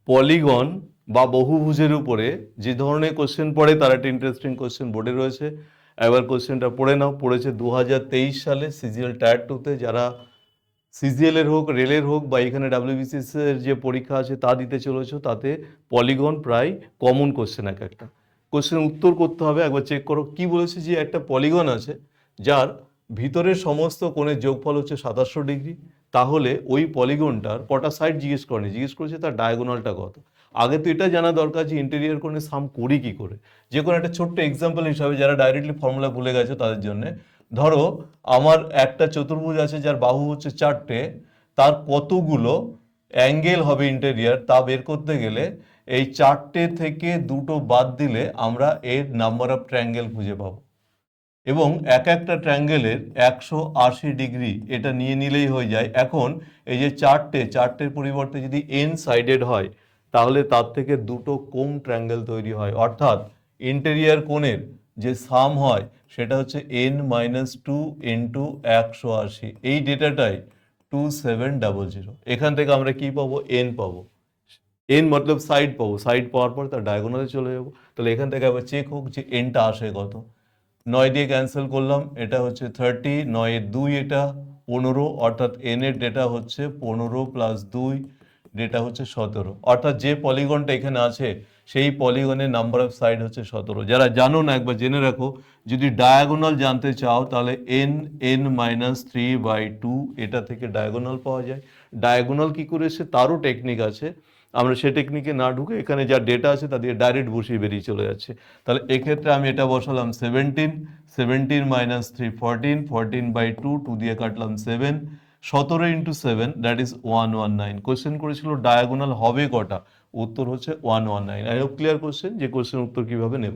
Polygon বা বহুভুজের উপরে যে ধরনের কোশ্চেন পড়ে তার একটা ইন্টারেস্টিং কোশ্চেন বোর্ডে রয়েছে। একবার কোশ্চেনটা পড়ে নাও। পড়েছে 2023 সালে সিজিএল টায়ার টুতে। যারা সিজিএল এর হোক, রেলের হোক বা এখানে ডাব্লিউবিসিএস এর যে পরীক্ষা আছে তা দিতে চলেছো, তাতে পলিগন প্রায় কমন কোশ্চেন এক একটা। কোশ্চেন উত্তর করতে হবে, একবার চেক করো কি বলেছে। যে একটা পলিগন আছে যার ভিতরের সমস্ত কোণের যোগফল হচ্ছে 2700 ডিগ্রি, তাহলে ওই পলিগনটার কটা সাইড জিজ্ঞেস করেনি, জিজ্ঞেস করেছে তার ডায়াগোনালটা কত। আগে তো এটা জানা দরকার যে ইন্টেরিয়র কোণে সাম করি কি করে। যে কোনো একটা ছোট্ট এক্সাম্পল হিসাবে, যারা ডাইরেক্টলি ফর্মুলা ভুলে গেছে তাদের জন্য, ধরো আমার একটা চতুর্ভুজ আছে যার বাহু হচ্ছে 4টে, তার কতগুলো অ্যাঙ্গেল হবে ইন্টেরিয়র তা বের করতে গেলে এই 4টে থেকে 2টো বাদ দিলে আমরা এর নাম্বার অফ ট্রায়াঙ্গেল খুঁজে পাবো। এবং এক একটা ট্রায়াঙ্গেলের 180 ডিগ্রি এটা নিয়ে নিলেই হয়ে যায়। এখন এই যে চারটের পরিবর্তে যদি এন সাইডেড হয়, তাহলে তার থেকে 2টো কোণ ট্রায়াঙ্গেল তৈরি হয়। অর্থাৎ ইন্টেরিয়র কোণের যে সাম হয় সেটা হচ্ছে n-2 ইন্টু 180। এই ডেটাটাই 2700। এখান থেকে আমরা কি পাবো, এন পাবো। এন মতলব সাইড পাবো, সাইড পাওয়ার পর তার ডায়াগোনালে চলে যাবো। তাহলে এখান থেকে আবার চেক হোক যে এনটা আসে কত। 9 দিয়ে ক্যান্সেল করলাম, এটা হচ্ছে 30, 9 2 এটা 15, অর্থাৎ এন এর ডেটা হচ্ছে 15 প্লাস 2 ডেটা হচ্ছে 17। অর্থাৎ যে পলিগনটা এখানে আছে সেই পলিগনের নাম্বার অফ সাইড হচ্ছে 17। যারা জানো না একবার জেনে রাখো, যদি ডায়াগোনাল জানতে চাও তাহলে n-3/2 এটা থেকে ডায়াগোনাল পাওয়া যায়। ডায়াগোনাল কি করে এসে তারও টেকনিক আছে, আমরা সে টেকনিকে না ঢুকে এখানে যা ডেটা আছে তা দিয়ে ডাইরেক্ট বসিয়ে বেরিয়ে চলে যাচ্ছে। তাহলে এক্ষেত্রে আমি এটা বসালাম 17, 17 - 3 14, 14/2, 2 দিয়ে কাটলাম 7, 17 ইন্টু 7 দ্যাট ইজ 119। কোয়েশ্চেন করেছিল ডায়াগোনাল হবে কটা, উত্তর হচ্ছে 119। আই হোপ ক্লিয়ার কোয়েশ্চেন, যে কোয়েশ্চেন উত্তর কিভাবে নেব।